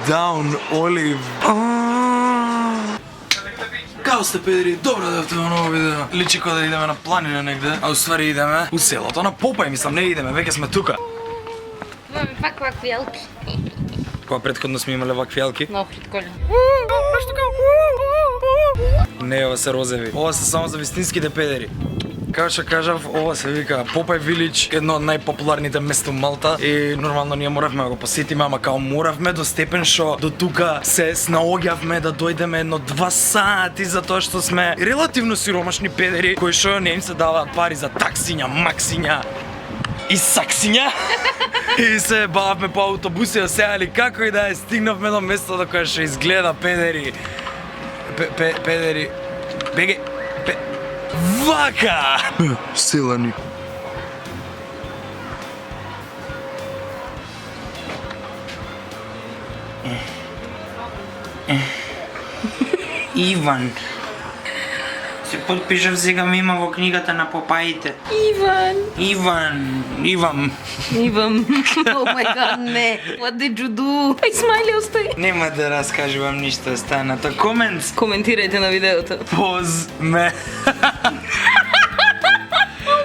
down, Олив. Као сте, педери, добро дојавте во ново видео. Личи кога да идеме на планина негде, а уствари идеме у селото на Попај, мислам, не идеме, веќе сме тука. Имаме пак ваквијалки. Кога предходно сме имале ваквијалки? Много притколно. Не, ова се розеви. Ова се само за вистинските педери. Како што кажав, ова се вика Попај Вилидж, едно од најпопуларните места у Малта и нормално ние моравме да го посетиме, ама као моравме до степен што до тука се снаоѓавме да дојдеме едно 2 сати затоа што сме релативно сиромашни педери кои што не им се даваат пари за таксиња, максиња и саксиња. И се бававме по автобуси, а сега али како и да е стигнавме до место до кое што изгледа педери. Педери. Беге. Вака! Селани. Иван. Се подпишав сега има во книгата на Попаите. Иван. Oh my god, не. What did you do? Ај, смајли, остай. Нема да раскажувам ништо останато. Комент. Коментирајте на видеото. Поз ме. Oh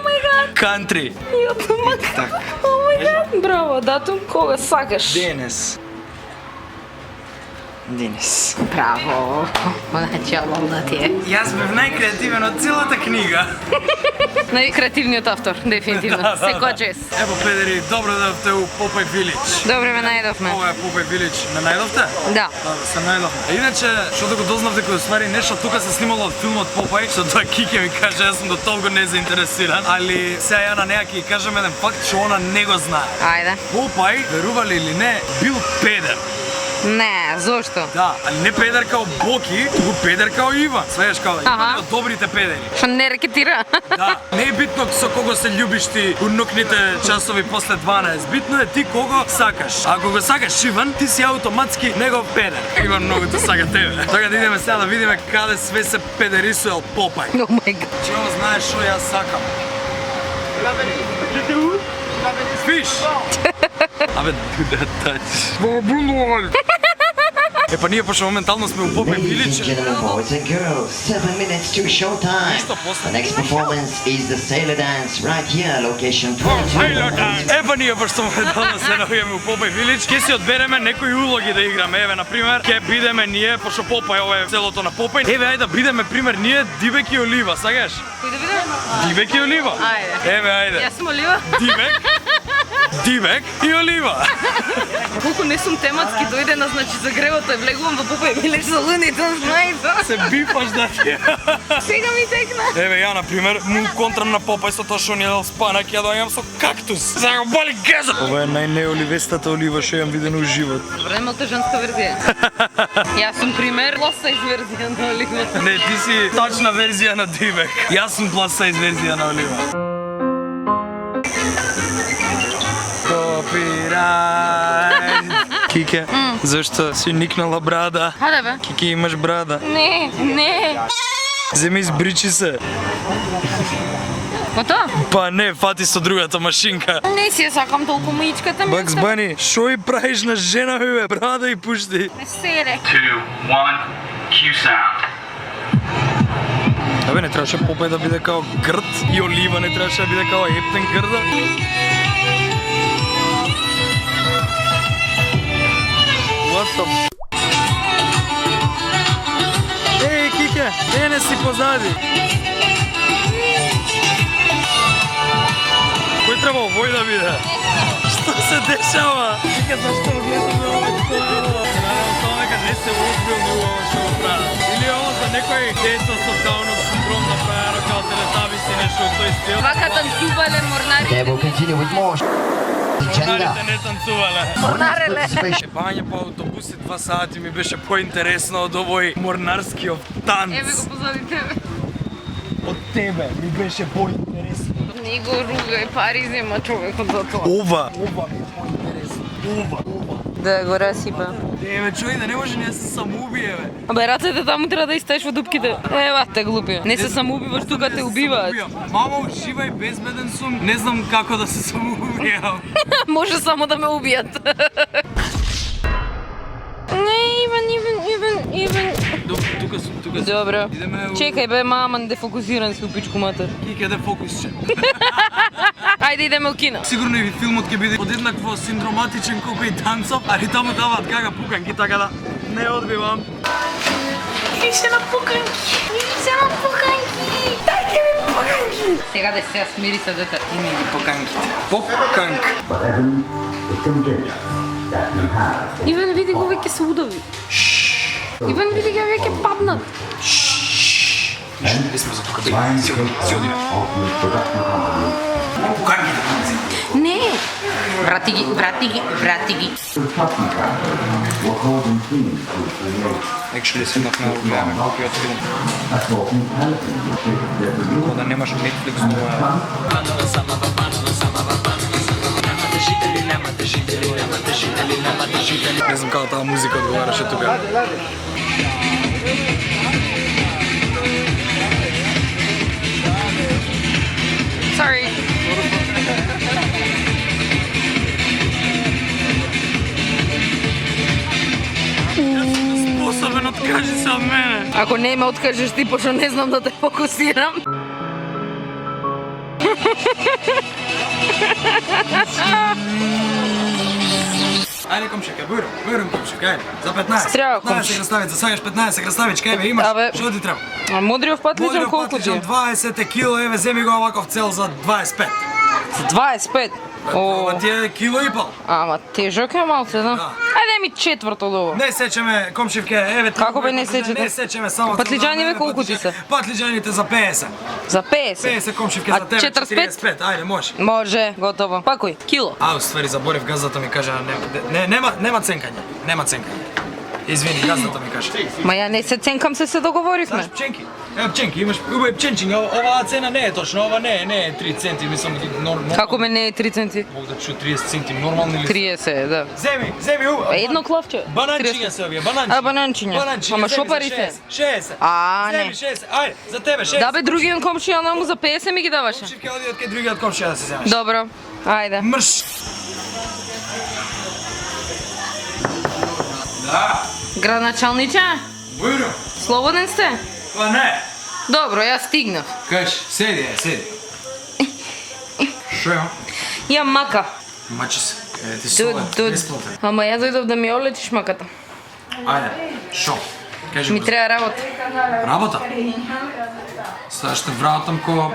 my god. Кантри. Така. Oh my god. Браво, датум кога сакаш. Денес. Браво. Начало да ти е. Јас бев најкреативен од целата книга. Најкреативниот автор, дефинитивно. Секој. Ево, педери, добро дојавте у Попај Вилидж. Добре ме најдовме. Ова е Попај Вилидж. Не најдовте? Да. Се најдовме. Иначе, што да го дознав дека уствари нешто тука се снимало од филмот Попај, што тоа Кике ми каже, јас сум до толку незаинтересиран, али сега ја на неа ќе ја кажам еден факт што она не го знае. Ајде. Попај, верували или не, бил педер. Не, зошто? Да, али не педер као Боки, туку педер као Иван. Свееш као Иван од добрите педери. Што не рекетира? Да, не е битно со кого се љубиш ти унукните часови после 12. Битно е ти кого сакаш. Ако го сакаш Иван, ти си автоматски негов педер. Иван многу те сака тебе. Така да идеме сега да видиме каде све се педерисуел Попај. Oh my god. Че ово знаеш што јас сакам? Фиш! Абе, do that touch. Епа ние пошто моментално сме у Попај Вилидж. Ladies and gentlemen, boys and girls, 7 minutes to showtime. The next performance is the Sailor Dance right here, location 22. Епа ние пошто моментално се наоѓаме у Попај Вилидж. Ќе си одбереме некои улоги да играме. Еве на пример, ќе бидеме ние пошто Попај ова е селото на Попај. Еве ајде да бидеме пример ние Дивек и Олива, сакаш? Кој да видиме? Дивек и Олива. Ајде. Еве ајде. Јас сум Олива. Дивек и Олива. Колку не сум тематски, дојдена, значи за гревото влегувам во Попај Вилидж за луните, знаете. Се бифаш да ти. Сега ми текна. Еве ја на пример му контрам на Попај со тоа што не дал спанак, ја доаѓам со кактус. За да го боли гезот. Ова е најнеоливестата олива што јам видено у живот. Добре, малку женска верзија. Јас сум пример plus size верзија на олива. Не, ти си точна верзија на Дивек. Јас сум plus size верзија на олива. Копирајт. Кике, зашто си никнала брада? Хаде бе. Кике, имаш брада. Не. Земи избричи се. Ото? Па не, фати со другата машинка. Не си ја сакам толку маичката ми. Бакс Бани, шо и правиш на жена, бе, брада и пушти. Не сере. 2, 1, cue sound. Абе, не требаше Попај да биде као грд и Олива не требаше да биде као ептен грда. What the f... Ей, Кике, не си позади. Кој треба овој да биде? Што се дешава? Кике, зашто гледаме овој тоа? Надевам тоа дека не се озбилни ова што го прават. Или ова за некој деца со Даунов синдром направено као телетабис и нешто од тој стил. Вака танцувале морнари. They will continue with more agenda. Морнарите не танцувале. Морнареле. Шепање по автобуси 2 сати ми беше поинтересно од овој морнарскиот танц. Еве го позади тебе. Од тебе ми беше поинтересно. Не го ругај, пари зема човекот за тоа. Ова ми е поинтересно. Ова. Да го расипа. Еве, човек да не може не да се самоубие, бе. Абе, рацете таму треба да истаеш во дупките. Ева, те глупи. Не се самоубиваш, тука те убиваат. Мамо, уживај, безбеден сум. Не знам како да се самоубијам. Може само да ме убијат. тука сум. Добро. Идеме у... Чекај бе, мама, не дефокусиран си у пичку матер. Кике да фокусче. Ајде идеме у кино. Сигурно и филмот ќе биде подеднакво синдроматичен колку и танцов, али таму даваат кага пуканки, така да не одбивам. Ише на пуканки. Ише на пуканки. Дајте ми пуканки. Сега да се смири се дете. Име ги пуканките. Попканк. Иван, види го веќе се удави. Иван, види го веќе паднат. Не сме за тука, бе. Си одиме. Пуканките. Не. Врати ги, врати ги, врати ги. Actually, седнах на гледаме копија од филм. Кога да немаш Netflix, това е... Не знам како таа музика одговараше тука. Sorry. Способен, откажи се од мене. Ако не ме откажеш ти, пошто не знам да те фокусирам. Ајде комшика, бујрам комшика, ајде. За 15. Треба, 15 комши. краставица, сагаш 15 краставичка, еве имаш. Абе. Што ти треба? А мудриов патлиџан Модриот колку ти е? патлиџан 20 кило, еве земи го оваков цел за 25. За 25. Ова ти е кило и пол. Ама тежок е малце, да? Да. Ајде ми четврт од ово. Не сечеме комшивке, еве. Како бе не сечете? Не сечеме само. Патлиџани, бе, еве, колку ти се? Патлиџаните за 50. За 50. 50 комшивке А за тебе. 45? 45, ајде, може. Може, готово. Пакој, кило. А, уствари, заборев газдата ми кажа, нема ценкање, нема ценкање. Извини, газдата ми кажа. Ма ја не се ценкам, се договоривме. Знаеш пченки? Ево пченки, имаш убави пченчиња, оваа цена не е точно, ова не е 3 центи, мислам, нормално. Како ме не е 3 центи? Мога да чу 30 центи, нормално или... 30 е, да. Земи, Едно клавче. бананчиња се овие, бананчиња. А, бананчиња. Ама шо парите? 60. А, не. Земи 60, ајде, за тебе 60. Да бе, другиот комшија на му за 50 ми ги даваше. Комшивке оди од кај другиот комшија да се земеш. Добро, ајде. Мрш. Да, Градначалниче, бујро. слободен сте? Па не. Добро, јас стигнав. Кажи, седи. Шо е? Ја мака. Мачи се. Ти солет, бесплатен. Ама ја дојдов да ми олечиш маката. Ајде, шо? Кажи Ми го. треба работа. Работа? Сега ще вратам ко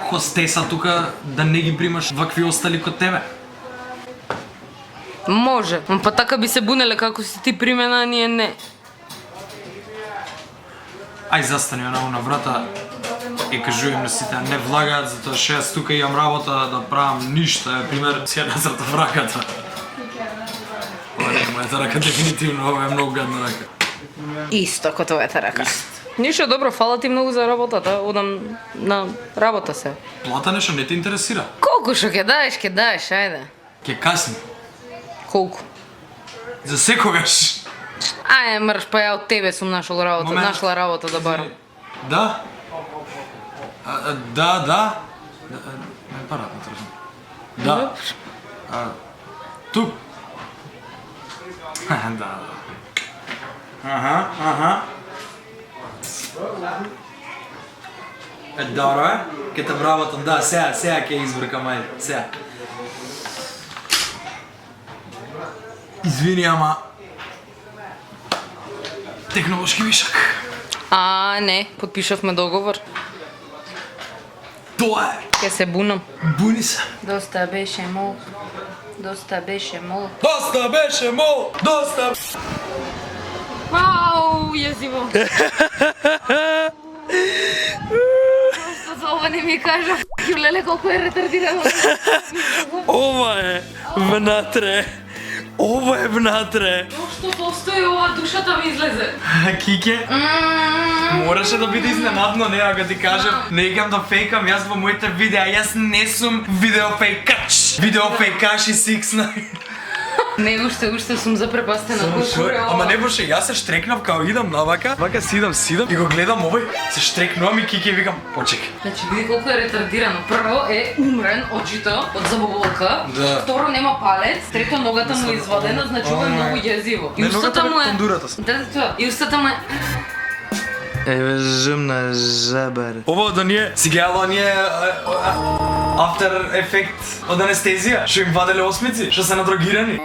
хостеса тука да не ги примаш вакви остали кod тебе. Може, па така би се бунеле како си ти примена, а ние не. Ај застани на врата и кажувам на сите, не влагаат затоа што јас тука имам работа да правам ништа, пример, си ја насртав раката. Ова не е мојата рака, дефинитивно, ова е многу гадна рака. Исто како твојата рака. Ништо добро, фала ти многу за работата, одам на работа се. Плата нешто не те интересира. Колку што ќе даеш, ајде. Ке касни. Колку? За секогаш. Ајде мрш, па ја од тебе сум нашла работа да барам. Да? Да. Не парат на тржам. Да. Тук. Да. Аха. Добро е. Ке те вработам, да, сега ке избркам, ајде, сега. Извини, ама... Технолошки вишак. А, не, подпишавме договор. Тоа е. Ке се бунам. Буни се. Доста беше мол. Доста беше мол. Ау, јазиво. Просто за ова не ми кажа. Леле, колко е ретардирано. Ова е внатре. Што постои ова, душата ми излезе. Кике, мораше да биде изненадно, не, ако ти кажам, не игам да фейкам, јас во моите видеа, јас не сум видеофейкач. Видеофейкаш и 6ix9ine. Не, уште сум запрепастена. Ама не боше, јас се штрекнав као идам навака, вака сидам и го гледам овој, се штрекнувам и Кике викам, почекај. Значи, види колко е ретардирано. Прво е умрен, очито, од заболка. Да. Второ, нема палец. Трето, ногата му е извадена, значи ова е многу јазиво. И Не, устата ногата му бе е... кондурата се. Да, тоа. И устата му е... Еве жимна жабер. Ово да ние си гледала ние After Effect од анестезија, што им ваделе осмици, што се надрогирани.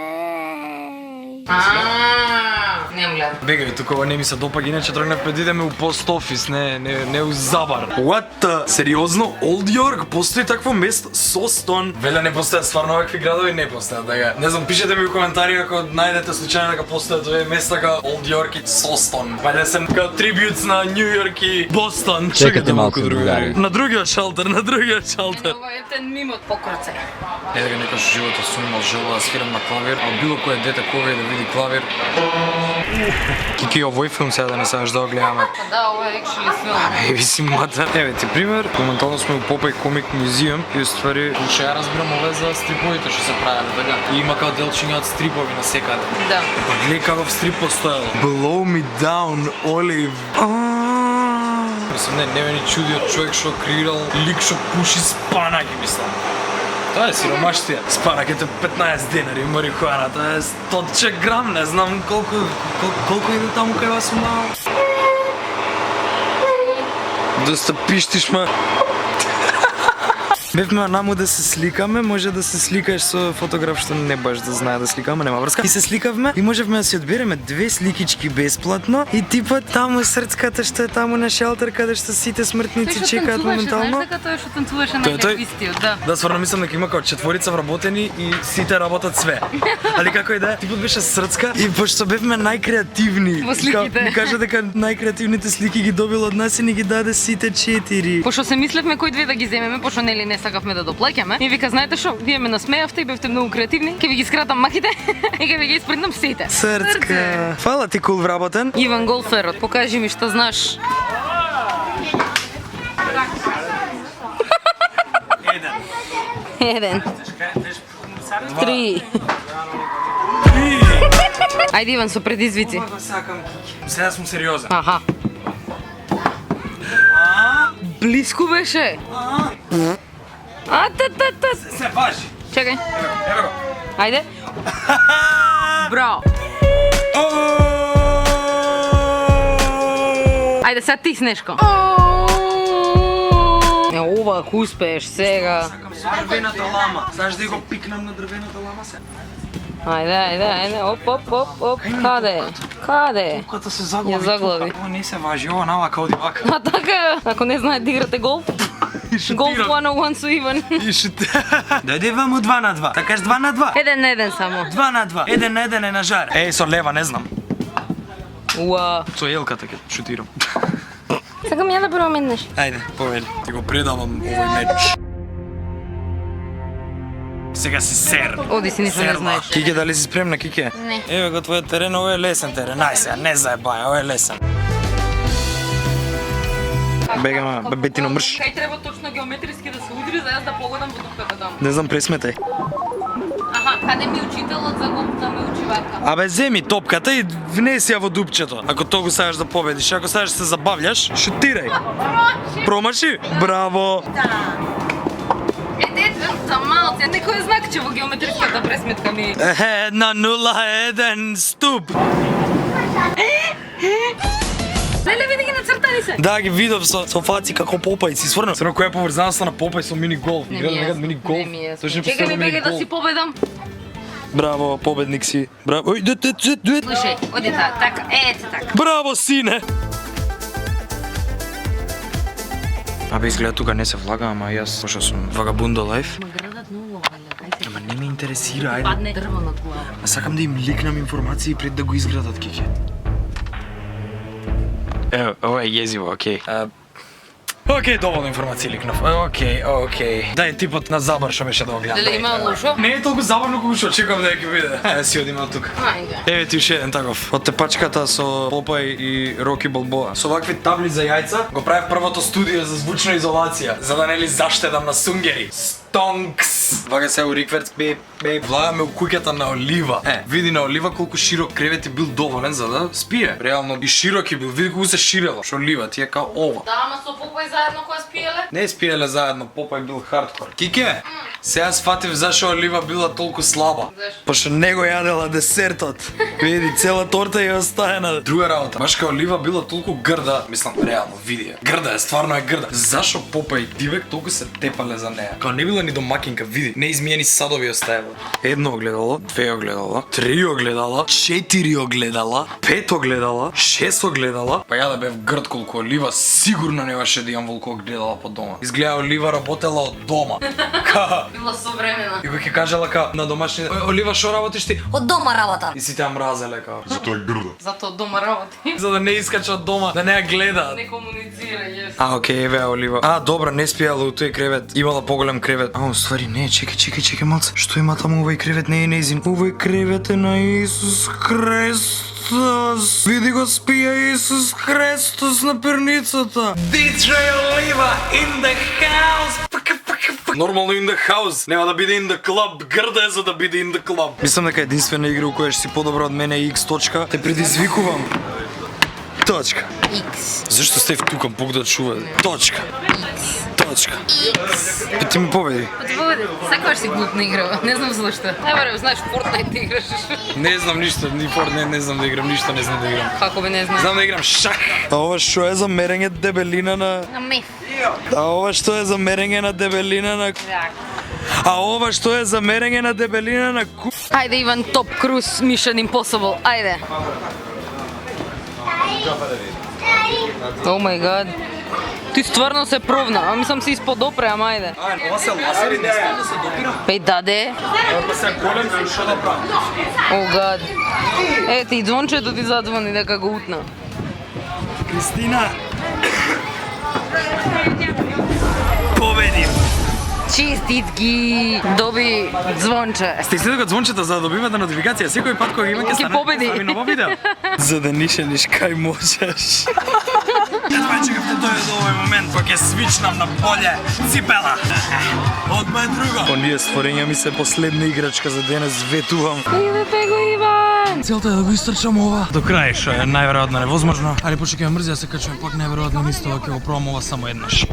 Не гледам. Бегај, тука ова не ми се допаѓа, иначе тргнавме да идеме у пост офис, не у Забар. What? Сериозно? Олд Йорк? Постои такво место? Состон? Веле не постојат стварно овакви градови? Не постојат, дека. Не знам, пишете ми у коментари ако најдете случајно дека постојат овие места како Олд Йорк и Состон. Вајде се како трибјутс на Нью Йорк и Бостон. Чекайте малку, другари. На другиот шалтер, на другиот шалтер. Ова е тен мимот покорце. Е, дека некојаш животот сум имал желба да свирам на клавир, а било кое дете кога да види клавир. Кики, овој филм сега да не сакаш да го гледаме. Да, ова е actually филм. Еви си мата. Еве ти пример, моментално сме у Popeye Comic Museum и уствари уште ја разбирам ове за стриповите што се правеле, така. И има као делчиња од стрипови на секаде. Да. Па гледај каков стрип постоело. Blow me down, Olive. Мислам, не ме ни чуди од човек што креирал лик што пуши спанаки, мислам. Тоа е сиромаштија. Спанаките 15 денари, марихуана, тоа е 100 грам, не знам колку иде таму кај вас мал. Доста пиштиш, ма. Бевме наму да се сликаме, може да се сликаш со фотограф што не баш да знае да сликаме, нема врска. И се сликавме и можевме да си одбереме 2 сликички бесплатно и типа таму срцката што е таму на шелтер каде што сите смртници чекаат моментално. Знаеш дека тој што танцуваше на Тој, тој. неквистиот, да. Да, стварно мислам дека има како 4 вработени и сите работат све. Али како и да е, типот беше срцка и пошто бевме најкреативни. Во сликите. Ми кажа дека најкреативните слики ги добил од нас и ни ги даде сите 4. Пошто се мислевме кои две да ги земеме, пошто нели не сакавме да доплаќаме. И вика, знаете што, вие ме насмеавте и бевте многу креативни. Ќе ви ги скратам маките и ќе ви ги испринтам сите. Срцка. Фала ти, кул вработен. Иван Голферот, покажи ми што знаш. Еден. Три. Ајде Иван со предизвици. Сега сум сериозен. Аха. Блиску беше. Та. Се важи. Чекај. Ево го. Ајде. Браво. Ајде сега ти снешко. Ова ако успееш сега. Сакам со дрвената лама. Знаеш да го пикнам на дрвената лама се? Ајде. Оп. Каде? Кога се заглави. Ја заглави. Ова не се важи, ова навака оди вака. А така, ако не знаете да играте голф, голф 101 со Иван. И шуте. Дојде ваму 2 на 2. Такаш 2 на 2. Еден на еден само. 2 на 2. Еден на еден е на жар. Еј, со лева не знам. Уа. Со елката ќе шутирам. Сакам ја да пробам еднаш. Ајде, повели. Ти го предавам овој меч. Сега си сер. Оди си ништо не знаеш. Кике, дали си спремна, Кике? Не. Еве го твојот терен, ово е лесен терен. Ај сега, не заебај, ово е лесен. Бегаме, бетино мрш. Кај треба точно геометриски да се удри за јас да погодам во дупката таму. Не знам, пресметај. Аха, каде ми учителот за голф да ме учи вака? Абе, земи топката и внеси ја во дупчето. Ако тоа го сакаш да победиш, ако сакаш да се забављаш, шутирај. Промаши? Браво! Ете, за малце, некој знакче во геометриската пресметка ми. 1-0-1 ступ. Леле, види ги нацртани се. Да, ги видов со фаци како Попај си сврна. Срно која е поврзаноста на Попај со мини голф? Не ми Играле е некад мини јасно, голф. не ми е Точно јасно. Чекај ми бегај да си победам. Браво, победник си. Браво. Ој, дет. Слушај, оди така, ете така. Браво, сине. Абе, изгледа тука не се влага, ама јас пошто сум вагабундо лайф. Ма градат многу валя. Ама не ме интересира, ајде. Падне дрво на глава. А сакам да им ликнам информации пред да го изградат, Кике. Ево, ова е језиво, окей. Окей, доволно информации ликнав. Окей. Дај типот на Забар што беше да го гледам. Дали има лошо? Не е толку забавно колку што очекувам да ќе биде. Ајде си одиме од тука. Ајде. Еве ти уште еден таков. Од тепачката со Попај и Роки Балбоа. Со вакви табли за јајца го правев првото студио за звучна изолација, за да нели заштедам на сунгери. Тонкс! Вака се у Рикверц, влагаме у куќата на Олива. Види на Олива колку широк кревет е бил доволен за да спие. Реално и широк е бил, види колку се ширела. Шо Олива ти е као ова. Да, ама со Попај заедно која спиеле? Не спиеле заедно, Попај бил хардкор. Кике, сега сфатив зашо Олива била толку слаба. Зашо? Пошто него јадела десертот. Види, цела торта ја оставена. Друга работа, баш као Олива била толку грда, мислам, реално, види ја. Грда е, стварно е грда. Зашо Попај и Дивек толку се тепале за неа? Као не била ни домакинка, види, неизмиени садови оставила. Едно огледало, две огледала, три огледала, 4 огледала, 5 огледала, 6 огледала. Па ја да бев грд колку Олива, сигурно немаше да имам волку огледала по дома. Изгледа Олива работела од дома. Ка? Била современа. И кој ќе кажела ка на домашни, Олива шо работиш ти? Од дома работа. И сите ја мразеле ка. Зато од дома работи. За да не искача од дома, да не ја гледаат. Не комуницира, јес. Окей, еве Олива. Добра, не спијала у тој кревет. Имала поголем кревет. Уствари не, чекај малце. Што има таму овој кревет не е неизин. Овој кревет е на Исус Христос. Види го спија Исус Христос на перницата. DJ Олива in the house. Нормално in the house. Нема да биде in the club. Грда е за да биде in the club. Мислам дека единствена игра у која ќе си подобра од мене е X точка. Те предизвикувам. Точка. X. Зашто сте тука, Бог да чува? Точка. Точка. Ти ми победи. Сакаш си глупна игра, не знам зашто. Ајде, знаеш Fortnite играш. Не знам ништо, ни Fortnite не знам да играм, ништо не знам да играм. Како бе не знам? Знам да играм шах. А ова што е за мерење дебелина на... На меф. А ова што е за мерење на дебелина на... А ова што е за мерење на дебелина на... Ајде Иван, Топ Круз, Mission Impossible, ајде. О мај гад. Ти стварно се провна, а мислам се исподопре, ама ајде. Ова се ласери, не стане да се допирам. Пеј даде. Ова се голем, што да правам? О гад. Ете и звончето ти задзвони дека го утна. Кристина. Победим. Честитки. Доби звонче. Стисни да го звончето за да добивате нотификација секој пат кога има ќе стане. победи. Стави ново видео. За да нишениш кај можеш. Едва чекав да дојде до овој момент кога ќе свичнам на поле ципела. Одма е друго. Оние створења ми се последна играчка за денес, ветувам. Идете го Иван. Целта е да го истрчам ова до крај, што е најверојатно невозможно. Али почекај мрзи да се качувам пак најверојатно нисто ќе го пробам ова само еднаш.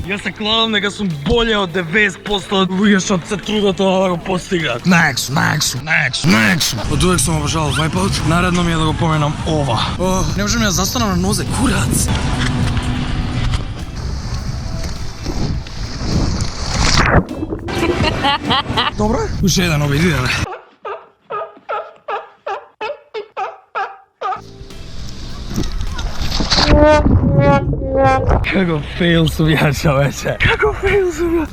Јас се кладам дека сум боле од 90% од луѓе што се трудат тоа да го постигнат. Next. Од увек сум обожавал Wipeout. Наредно ми е да го поменам ова. Не можам ја застанам на нозе, курац. Добро? Уште еден обид, идеме. Како фейл сум ја, човече. Како фейл сум ја.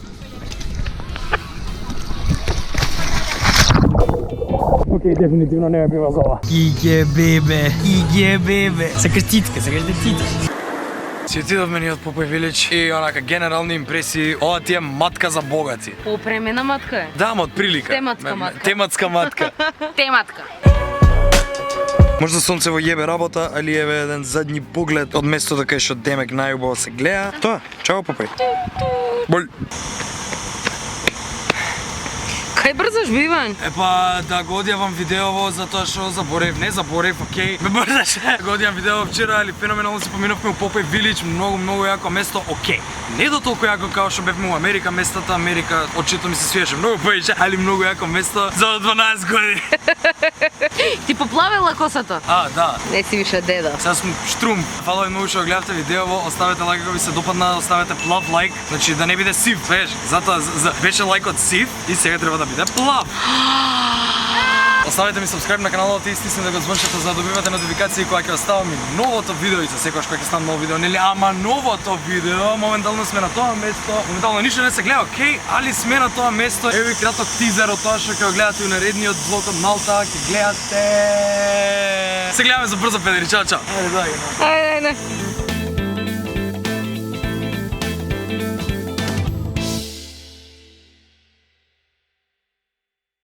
Океј, дефинитивно не ме бива за ова. Кике, бебе. Сакаш титка, сакаш да титаш. Си отидовме ние од Попај Вилидж и онака генерални импресии, ова ти е матка за богати. Опремена матка е. Да, ама од прилика. Тематска матка. Тематска матка. Тематка. Можда сонце во јебе работа, али еве еден задни поглед од местото кај што Демек најубаво се гледа. Тоа, чао Попај. Боль. Кај брзаш Иван? Епа да го одјавам видеово затоа што не заборев, окей. Ме брзаше. Го одјавам видео вчера, али феноменално си поминавме у Попај Вилидж, многу јако место, окей. Не до толку јако као што бевме у Америка, местата Америка, очито ми се свиеше многу повеќе, али многу јако место за 12 години. Ти поплавела косата? Да. Не си више деда. Сега сум штрум. Фала ви многу што гледавте видеово, оставете лайк ако ви се допадна, оставете плав лайк, значи да не биде сив, знаеш. Затоа беше лайкот сив и сега треба да биде плав. Оставете ми subscribe на каналот и стиснете го звончето за да добивате нотификации кога ќе оставам и новото видео и за секогаш кога ќе стане ново видео, нели? Ама новото видео, моментално сме на тоа место. Моментално ништо не се гледа, окей, али сме на тоа место. Ево и краток тизер од тоа што ќе го гледате у наредниот влог од Малта, ќе гледате. Се гледаме за брзо, педери, чао. Ајде.